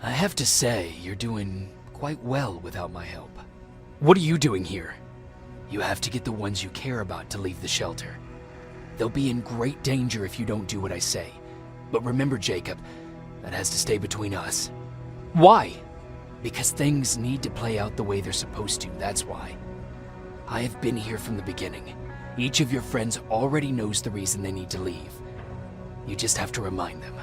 I have to say, you're doing quite well without my help. What are you doing here? You have to get the ones you care about to leave the shelter. They'll be in great danger if you don't do what I say. But remember, Jacob, that has to stay between us. Why? Because things need to play out the way they're supposed to, that's why. I have been here from the beginning. Each of your friends already knows the reason they need to leave. You just have to remind them.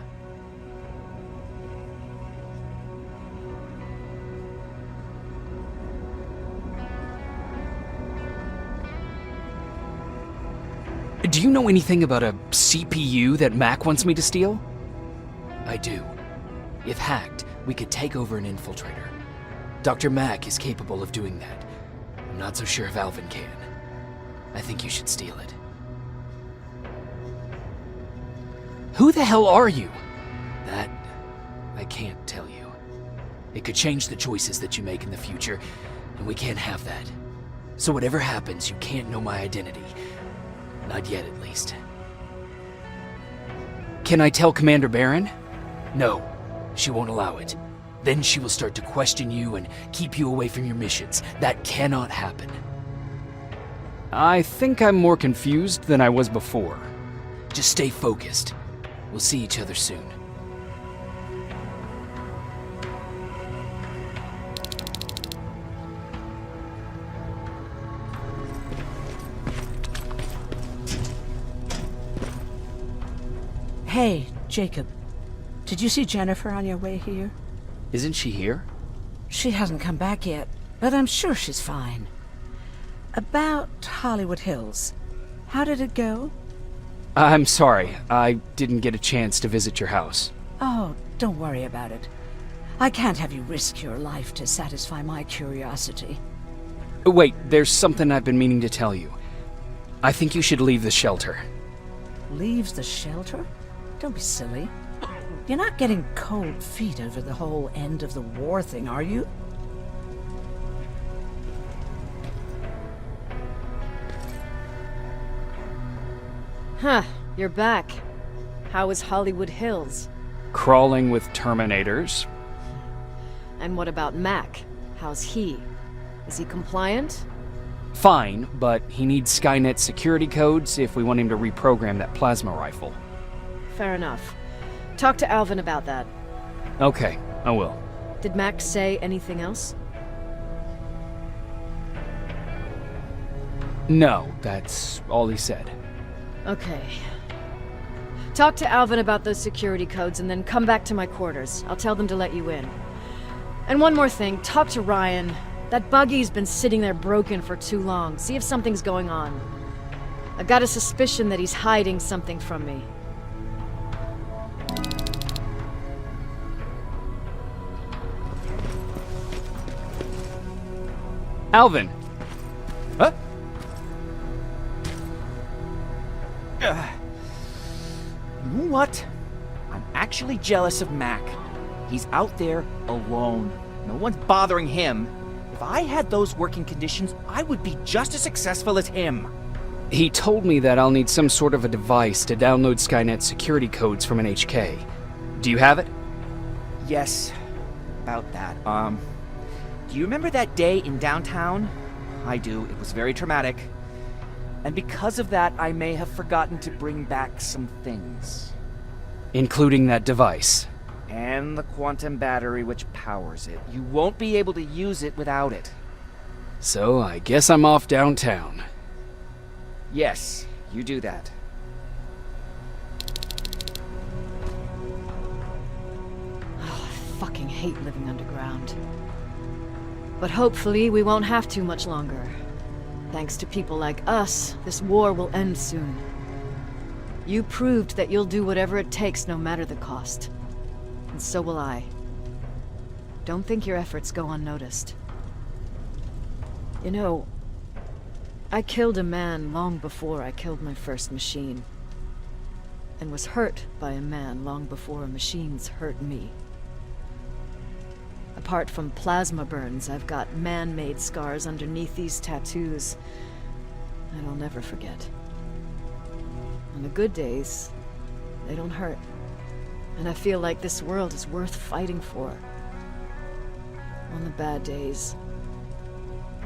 Do you know anything about a CPU that Mac wants me to steal? I do. If hacked, we could take over an infiltrator. Dr. Mac is capable of doing that. I'm not so sure if Alvin can. I think you should steal it. Who the hell are you? That, I can't tell you. It could change the choices that you make in the future, and we can't have that. So whatever happens, you can't know my identity. Not yet, at least. Can I tell Commander Barron? No, she won't allow it. Then she will start to question you and keep you away from your missions. That cannot happen. I think I'm more confused than I was before. Just stay focused. We'll see each other soon. Hey, Jacob. Did you see Jennifer on your way here? Isn't she here? She hasn't come back yet, but I'm sure she's fine. About Hollywood Hills. How did it go? I'm sorry. I didn't get a chance to visit your house. Oh, don't worry about it. I can't have you risk your life to satisfy my curiosity. Wait, there's something I've been meaning to tell you. I think you should leave the shelter. Leaves the shelter? Don't be silly. You're not getting cold feet over the whole end of the war thing, are you? Huh, you're back. How is Hollywood Hills? Crawling with Terminators. And what about Mac? How's he? Is he compliant? Fine, but he needs Skynet security codes if we want him to reprogram that plasma rifle. Fair enough. Talk to Alvin about that. Okay, I will. Did Mac say anything else? No, that's all he said. Okay. Talk to Alvin about those security codes and then come back to my quarters. I'll tell them to let you in. And one more thing, talk to Ryan. That buggy's been sitting there broken for too long. See if something's going on. I've got a suspicion that he's hiding something from me. Alvin! Huh? You know what? I'm actually jealous of Mac. He's out there alone. No one's bothering him. If I had those working conditions, I would be just as successful as him. He told me that I'll need some sort of a device to download Skynet security codes from an HK. Do you have it? Yes, about that. Do you remember that day in downtown? I do. It was very traumatic. And because of that, I may have forgotten to bring back some things. Including that device. And the quantum battery which powers it. You won't be able to use it without it. So I guess I'm off downtown. Yes, you do that. Oh, I fucking hate living underground. But hopefully we won't have to much longer. Thanks to people like us, this war will end soon. You proved that you'll do whatever it takes no matter the cost. And so will I. Don't think your efforts go unnoticed. You know, I killed a man long before I killed my first machine. And was hurt by a man long before machines hurt me. Apart from plasma burns, I've got man-made scars underneath these tattoos that I'll never forget. On the good days, they don't hurt. And I feel like this world is worth fighting for. On the bad days,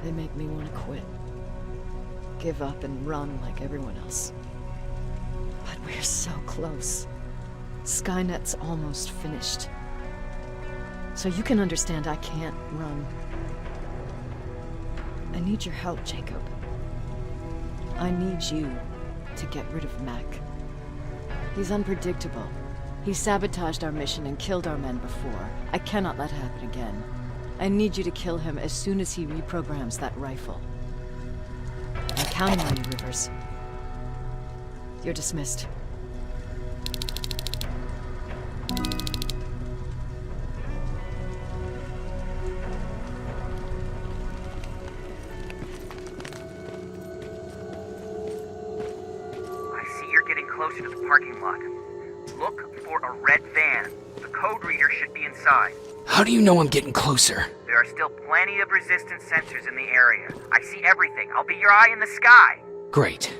they make me want to quit. Give up and run like everyone else. But we're so close. Skynet's almost finished. So you can understand I can't run. I need your help, Jacob. I need you to get rid of Mac. He's unpredictable. He sabotaged our mission and killed our men before. I cannot let it happen again. I need you to kill him as soon as he reprograms that rifle. I'm counting on you, Rivers. You're dismissed. Closer to the parking lot. Look for a red van. The code reader should be inside. How do you know I'm getting closer? There are still plenty of resistance sensors in the area. I see everything. I'll be your eye in the sky. Great.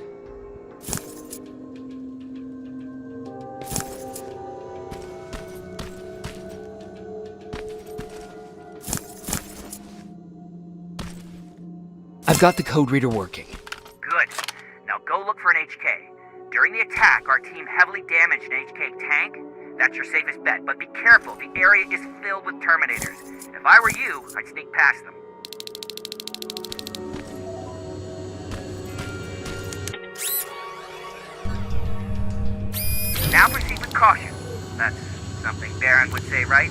I've got the code reader working. Good. Now go look for an HK. During the attack, our team heavily damaged an HK tank. That's your safest bet, but be careful. The area is filled with Terminators. If I were you, I'd sneak past them. Now proceed with caution. That's something Baron would say, right?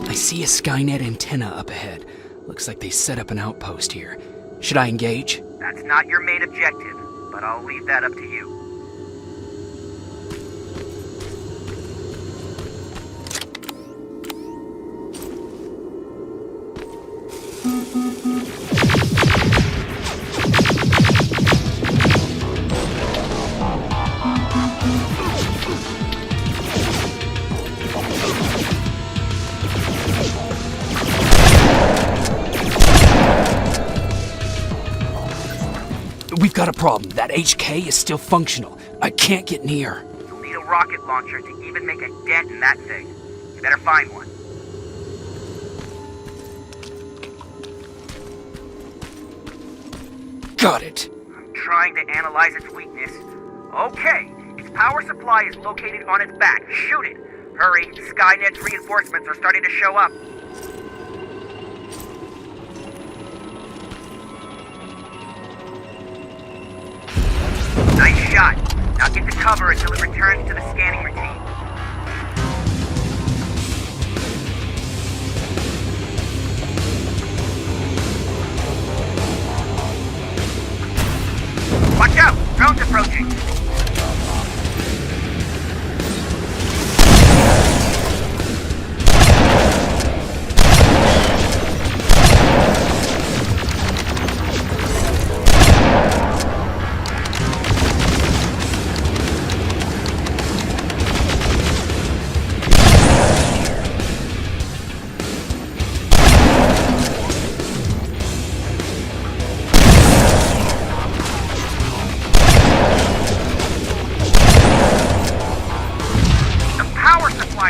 I see a Skynet antenna up ahead. Looks like they set up an outpost here. Should I engage? That's not your main objective, but I'll leave that up to you. We've got a problem. That HK is still functional. I can't get near. You'll need a rocket launcher to even make a dent in that thing. You better find one. Got it. I'm trying to analyze its weakness. Okay, its power supply is located on its back. Shoot it. Hurry, Skynet's reinforcements are starting to show up. Nice shot. Now get to cover until it returns to the scanning routine. Watch out! Drone's approaching!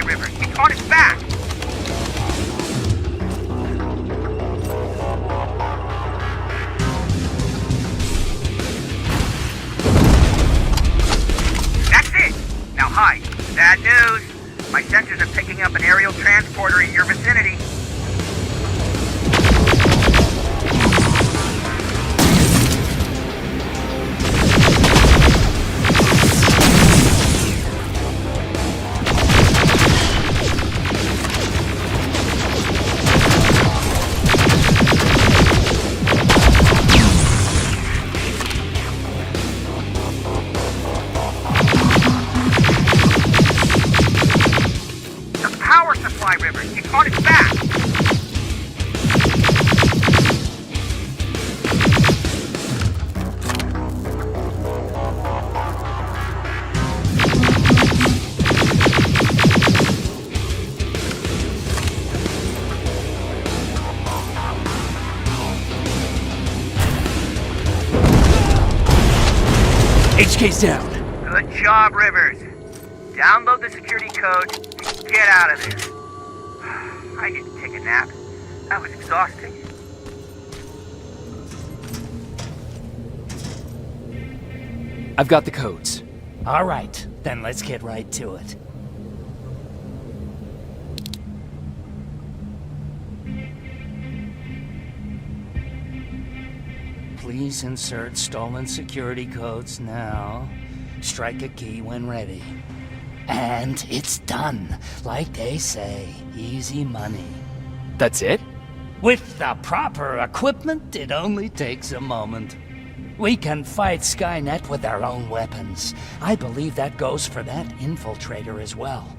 River. It's on its back! That's it! Now hide. Bad news. My sensors are picking up an aerial transporter in your vicinity. power supply, Rivers. It's on its back. HK's down. Good job, Rivers. Download the security code and get out of there. I need to take a nap. That was exhausting. I've got the codes. All right, then let's get right to it. Please insert stolen security codes now. Strike a key when ready. And it's done. Like they say, easy money. That's it? With the proper equipment, it only takes a moment. We can fight Skynet with our own weapons. I believe that goes for that infiltrator as well.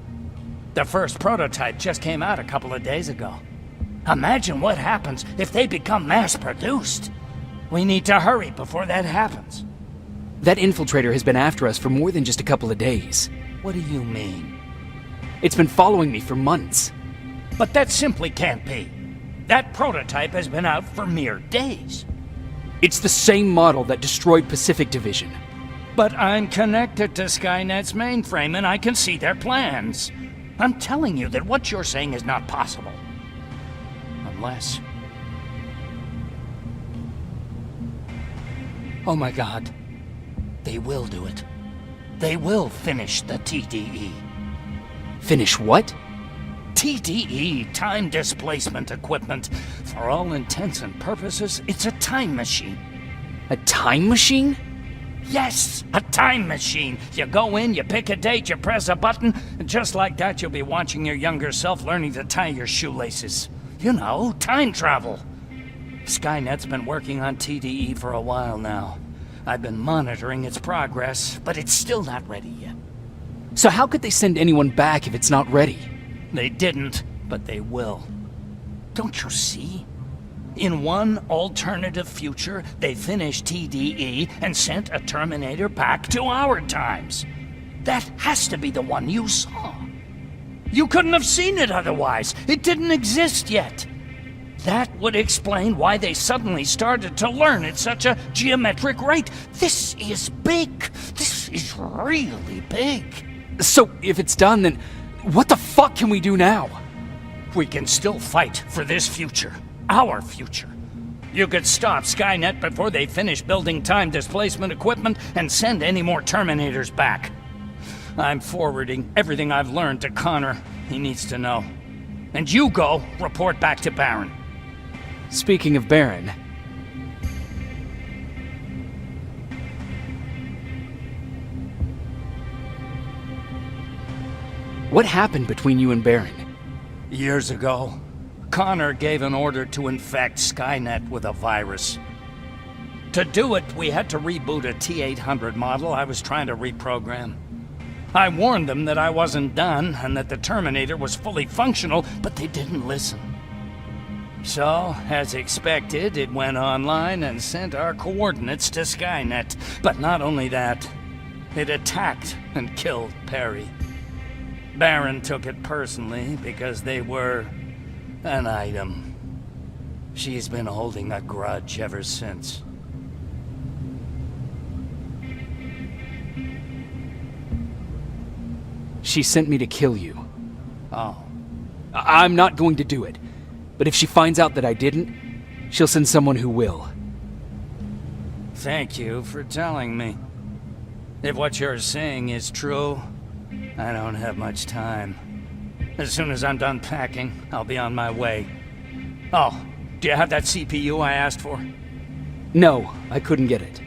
The first prototype just came out a couple of days ago. Imagine what happens if they become mass-produced. We need to hurry before that happens. That infiltrator has been after us for more than just a couple of days. What do you mean? It's been following me for months. But that simply can't be. That prototype has been out for mere days. It's the same model that destroyed Pacific Division. But I'm connected to Skynet's mainframe and I can see their plans. I'm telling you that what you're saying is not possible. Unless... Oh my God. They will do it. They will finish the TDE. Finish what? TDE, time displacement equipment. For all intents and purposes, it's a time machine. A time machine? Yes, a time machine. You go in, you pick a date, you press a button, and just like that you'll be watching your younger self learning to tie your shoelaces. You know, time travel. Skynet's been working on TDE for a while now. I've been monitoring its progress, but it's still not ready yet. So how could they send anyone back if it's not ready? They didn't, but they will. Don't you see? In one alternative future, they finished TDE and sent a Terminator back to our times. That has to be the one you saw. You couldn't have seen it otherwise. It didn't exist yet. That would explain why they suddenly started to learn at such a geometric rate. This is big. This is really big. So if it's done, then what the fuck can we do now? We can still fight for this future. Our future. You could stop Skynet before they finish building time displacement equipment and send any more Terminators back. I'm forwarding everything I've learned to Connor. He needs to know. And you go report back to Baron. Speaking of Baron... What happened between you and Baron? Years ago, Connor gave an order to infect Skynet with a virus. To do it, we had to reboot a T-800 model I was trying to reprogram. I warned them that I wasn't done and that the Terminator was fully functional, but they didn't listen. So, as expected, it went online and sent our coordinates to Skynet. But not only that, it attacked and killed Perry. Baron took it personally because they were an item. She's been holding a grudge ever since. She sent me to kill you. Oh. I'm not going to do it. But if she finds out that I didn't, she'll send someone who will. Thank you for telling me. If what you're saying is true, I don't have much time. As soon as I'm done packing, I'll be on my way. Oh, do you have that CPU I asked for? No, I couldn't get it.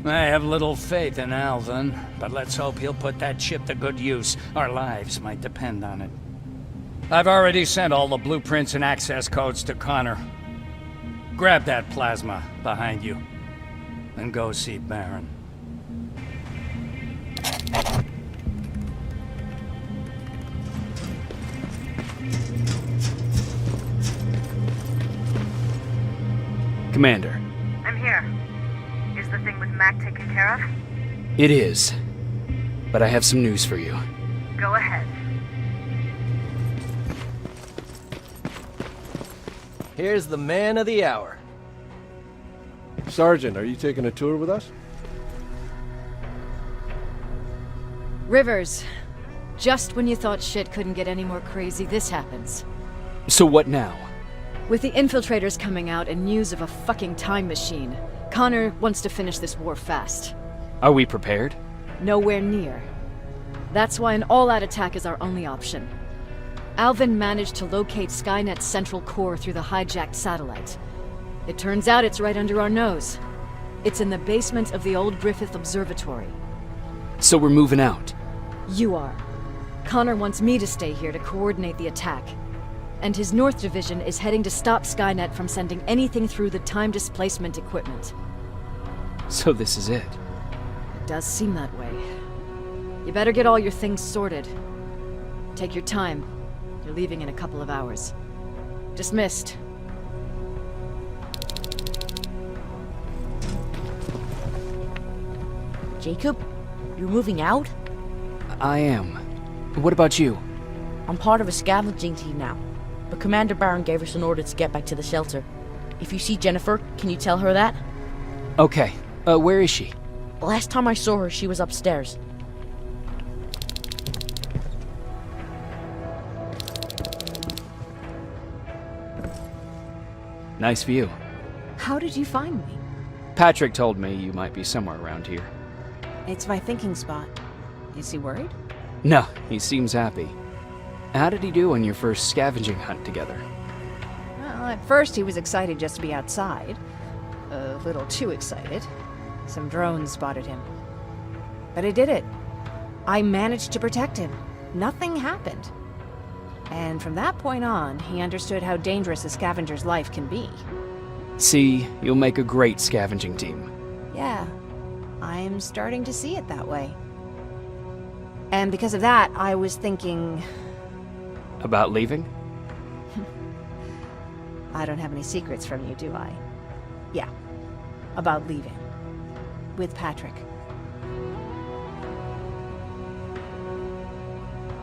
I have little faith in Alvin, but let's hope he'll put that chip to good use. Our lives might depend on it. I've already sent all the blueprints and access codes to Connor. Grab that plasma behind you, and go see Baron. Commander. I'm here. Is the thing with Mac taken care of? It is. But I have some news for you. Go ahead. Here's the man of the hour. Sergeant, are you taking a tour with us? Rivers, just when you thought shit couldn't get any more crazy, this happens. So what now? With the infiltrators coming out and news of a fucking time machine, Connor wants to finish this war fast. Are we prepared? Nowhere near. That's why an all-out attack is our only option. Alvin managed to locate Skynet's central core through the hijacked satellite. It turns out it's right under our nose. It's in the basement of the old Griffith Observatory. So we're moving out. You are. Connor wants me to stay here to coordinate the attack. And his North Division is heading to stop Skynet from sending anything through the time displacement equipment. So this is it. It does seem that way. You better get all your things sorted. Take your time. You're leaving in a couple of hours. Dismissed. Jacob, you're moving out? I am. What about you? I'm part of a scavenging team now, but Commander Barron gave us an order to get back to the shelter. If you see Jennifer, can you tell her that? Okay. Where is she? Last time I saw her, she was upstairs. Nice view. How did you find me? Patrick told me you might be somewhere around here. It's my thinking spot. Is he worried? No, he seems happy. How did he do on your first scavenging hunt together? Well, at first he was excited just to be outside. A little too excited. Some drones spotted him. But I did it. I managed to protect him. Nothing happened. And from that point on, he understood how dangerous a scavenger's life can be. See, you'll make a great scavenging team. Yeah, I'm starting to see it that way. And because of that, I was thinking... About leaving? I don't have any secrets from you, do I? Yeah, about leaving. With Patrick.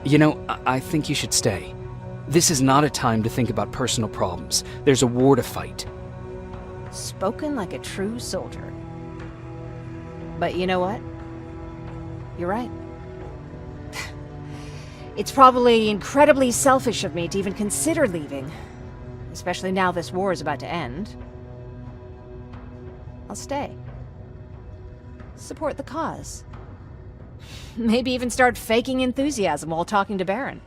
You know, I think you should stay. This is not a time to think about personal problems. There's a war to fight. Spoken like a true soldier. But you know what? You're right. It's probably incredibly selfish of me to even consider leaving. Especially now this war is about to end. I'll stay. Support the cause. Maybe even start faking enthusiasm while talking to Baron.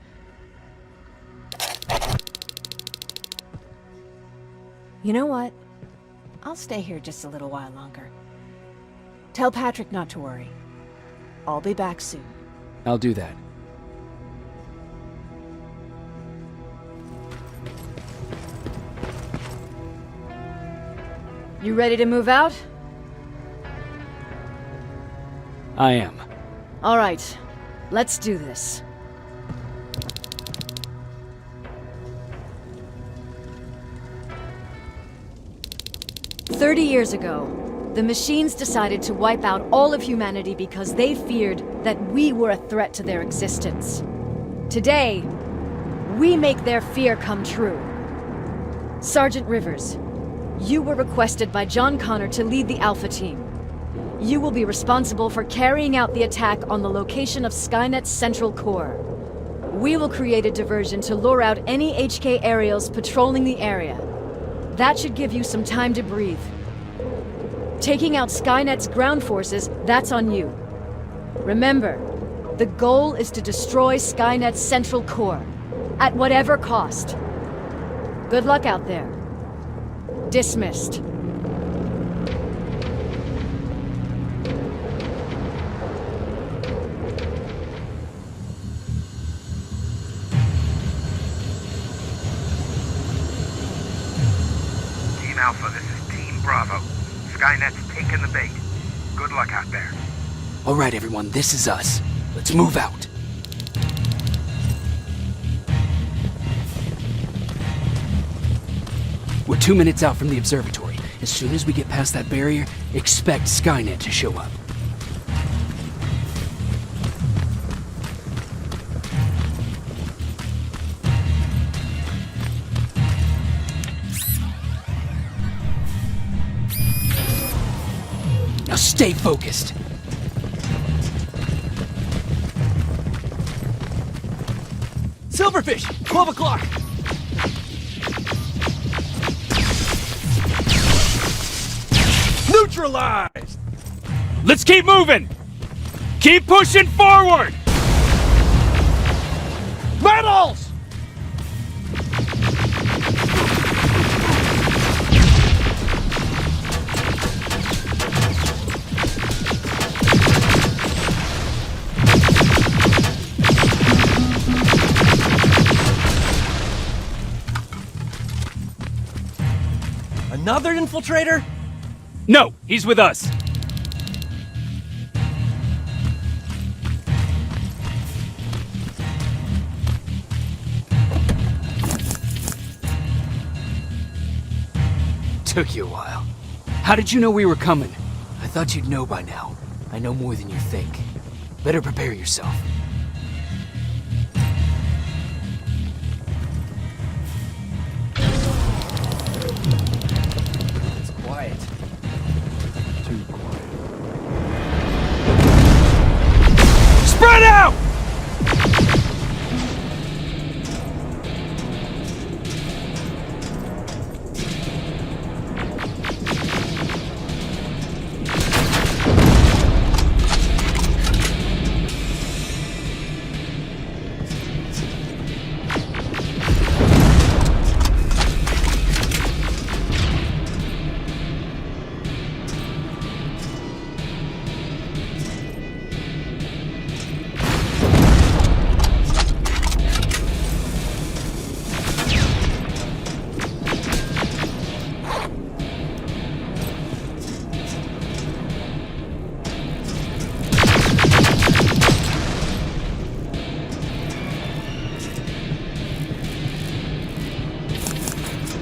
You know what? I'll stay here just a little while longer. Tell Patrick not to worry. I'll be back soon. I'll do that. You ready to move out? I am. All right, let's do this. "30 years ago, the machines decided to wipe out all of humanity because they feared that we were a threat to their existence. Today, we make their fear come true. Sergeant Rivers, you were requested by John Connor to lead the Alpha Team. You will be responsible for carrying out the attack on the location of Skynet's central core. We will create a diversion to lure out any HK aerials patrolling the area. That should give you some time to breathe. Taking out Skynet's ground forces, that's on you. Remember, the goal is to destroy Skynet's central core, at whatever cost. Good luck out there. Dismissed." Team Alpha, this is Team Bravo. Skynet's taken the bait. Good luck out there. All right, everyone, this is us. Let's move out. We're 2 minutes out from the observatory. As soon as we get past that barrier, expect Skynet to show up. Now stay focused. Silverfish! 12 o'clock! Neutralized! Let's keep moving! Keep pushing forward! Metals! Another infiltrator? No, he's with us. Took you a while. How did you know we were coming? I thought you'd know by now. I know more than you think. Better prepare yourself. It's quiet. Too quiet. Spread out!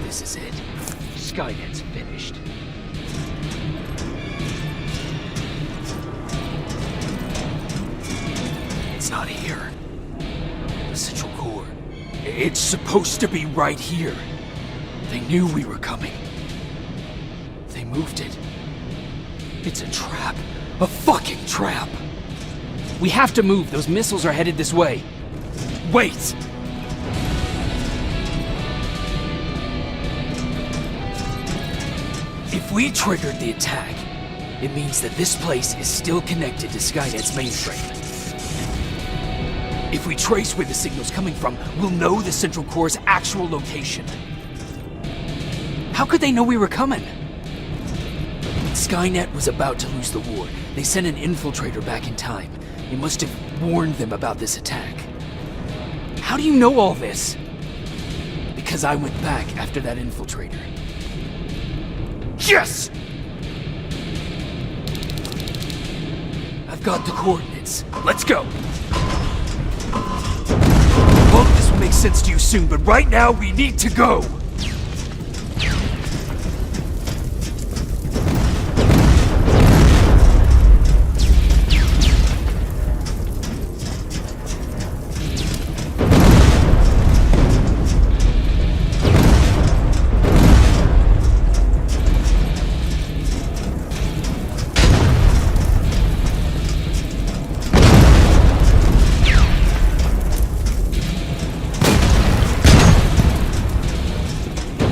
This is it. Skynet's finished. It's not here. The central core. It's supposed to be right here. They knew we were coming. They moved it. It's a trap. A fucking trap. We have to move. Those missiles are headed this way. Wait! If we triggered the attack, it means that this place is still connected to Skynet's mainframe. If we trace where the signal's coming from, we'll know the Central Core's actual location. How could they know we were coming? Skynet was about to lose the war. They sent an infiltrator back in time. It must have warned them about this attack. How do you know all this? Because I went back after that infiltrator. Yes! I've got the coordinates. Let's go! All of this will make sense to you soon, but right now we need to go!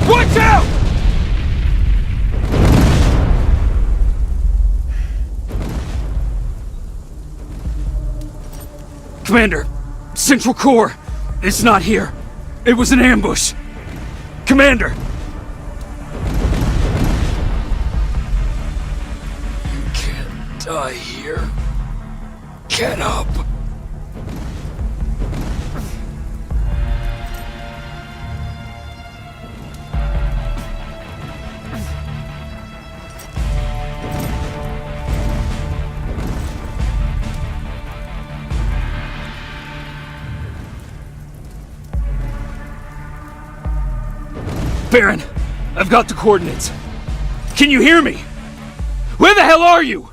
Watch out! Commander, Central Core, it's not here. It was an ambush. Commander! You can't die here. Get up! Baron, I've got the coordinates. Can you hear me? Where the hell are you?